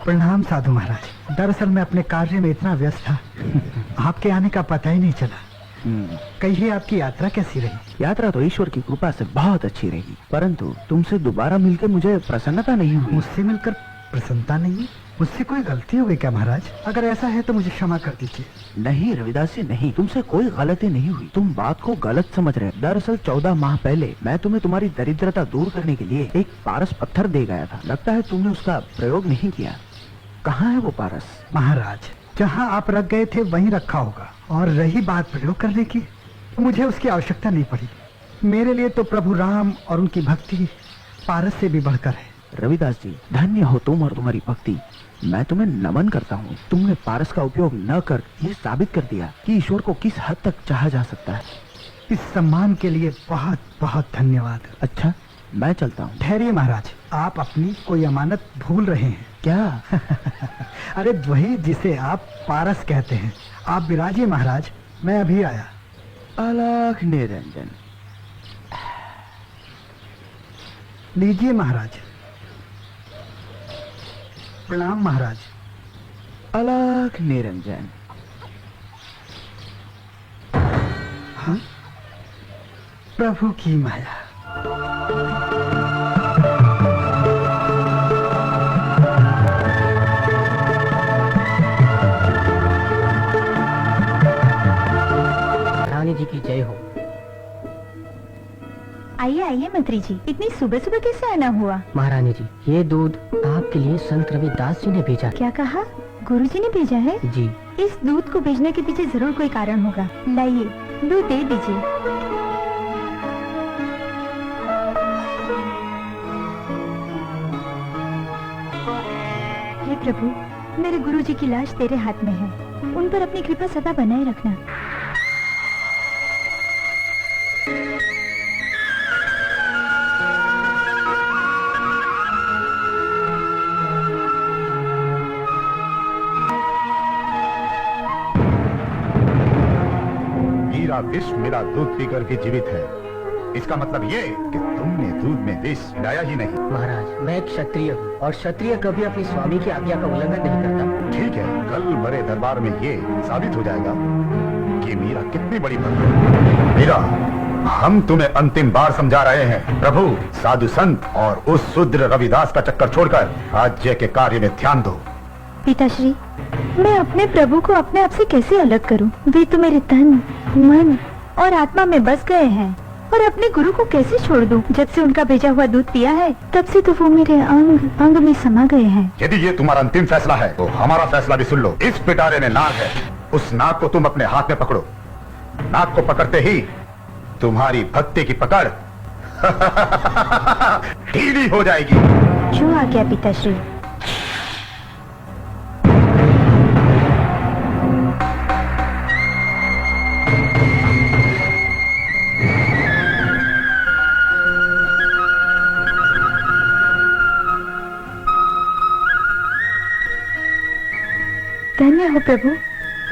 प्रणाम साधु महाराज। दरअसल मैं अपने कार्य में इतना व्यस्त था, आपके आने का पता ही नहीं चला। कहिए आपकी यात्रा कैसी रही? यात्रा तो ईश्वर की कृपा से बहुत अच्छी रही, परंतु तुमसे दोबारा मिलकर मुझे प्रसन्नता नहीं हुई। मुझसे मिलकर प्रसन्नता नहीं? मुझसे कोई गलती हो गई क्या महाराज? अगर ऐसा है तो मुझे क्षमा कर दीजिए। नहीं रविदास जी नहीं, तुमसे कोई गलती नहीं हुई। तुम बात को गलत समझ रहे हो। दरअसल 14 माह पहले मैं तुम्हें तुम्हारी दरिद्रता दूर करने के लिए एक पारस पत्थर दे गया था। लगता है तुमने उसका प्रयोग नहीं किया। कहाँ है वो पारस? महाराज, जहाँ आप रख गए थे वहीं रखा होगा। और रही बात प्रयोग करने की, मुझे उसकी आवश्यकता नहीं पड़ी। मेरे लिए तो प्रभु राम और उनकी भक्ति पारस से भी बढ़कर है। रविदास जी, धन्य हो तुम और तुम्हारी भक्ति। मैं तुम्हें नमन करता हूँ। तुमने पारस का उपयोग न कर ये साबित कर दिया कि ईश्वर को किस हद तक चाहा जा सकता है। इस सम्मान के लिए बहुत बहुत धन्यवाद। अच्छा, मैं चलता हूँ। ठहरिए महाराज, आप अपनी कोई अमानत भूल रहे हैं। क्या? अरे वही जिसे आप पारस कहते हैं। आप विराजिए महाराज, मैं अभी आया। अलख निरंजन। लीजिए महाराज। प्रणाम महाराज। अलख निरंजन। हाँ? प्रभु की माया। रानी जी की जय हो। आइए आइए मंत्री जी, इतनी सुबह सुबह कैसे आना हुआ? महारानी जी, ये दूध आपके लिए संत रविदास जी ने भेजा। क्या कहा? गुरुजी ने भेजा है? जी। इस दूध को भेजने के पीछे जरूर कोई कारण होगा। लाइए, दूध दे दीजिए। हे प्रभु, मेरे गुरुजी की लाश तेरे हाथ में है। उन पर अपनी कृपा सदा बनाए रखना। विष मेरा दूध पीकर भी जीवित है। इसका मतलब ये कि तुमने दूध में विष मिलाया ही नहीं। महाराज, मैं एक क्षत्रिय हूँ और क्षत्रिय कभी अपनी स्वामी की आज्ञा का उल्लंघन नहीं करता। ठीक है, कल बड़े दरबार में ये साबित हो जाएगा कि मीरा कितनी बड़ी भक्त है। मीरा, हम तुम्हें अंतिम बार समझा रहे हैं। प्रभु, साधु संत और उस शूद्र रविदास का चक्कर छोड़कर राज्य के कार्य में ध्यान दो। पिताश्री, मैं अपने प्रभु को अपने आप से कैसे अलग करूं? वे तो मेरे तन, मन और आत्मा में बस गए हैं। और अपने गुरु को कैसे छोड़ दूं? जब से उनका भेजा हुआ दूध पिया है, तब से तो वो मेरे अंग अंग में समा गए हैं। यदि ये तुम्हारा अंतिम फैसला है तो हमारा फैसला भी सुन लो। इस पिटारे में नाग है, उस नाग को तुम अपने हाथ में पकड़ो। नाग को पकड़ते ही तुम्हारी भक्ति की पकड़ ढीली हो जाएगी। जो आ गया पिताश्री। धन्य हो प्रभु,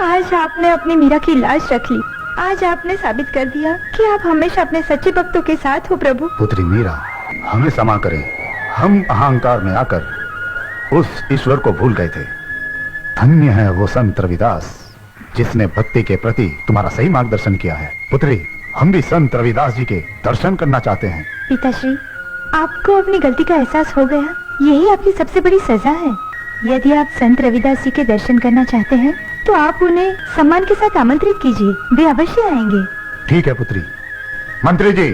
आज आपने अपनी मीरा की लाश रख ली। आज आपने साबित कर दिया कि आप हमेशा अपने सच्चे भक्तों के साथ हो प्रभु। पुत्री मीरा, हमें क्षमा करें। हम अहंकार में आकर उस ईश्वर को भूल गए थे। धन्य है वो संत रविदास जिसने भक्ति के प्रति तुम्हारा सही मार्गदर्शन किया है। पुत्री, हम भी संत रविदास जी के दर्शन करना चाहते हैं। पिताश्री, आपको अपनी गलती का एहसास हो गया, यही आपकी सबसे बड़ी सजा है। यदि आप संत रविदास जी के दर्शन करना चाहते हैं तो आप उन्हें सम्मान के साथ आमंत्रित कीजिए, वे अवश्य आएंगे। ठीक है पुत्री। मंत्री जी,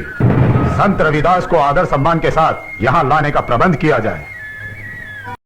संत रविदास को आदर सम्मान के साथ यहाँ लाने का प्रबंध किया जाए।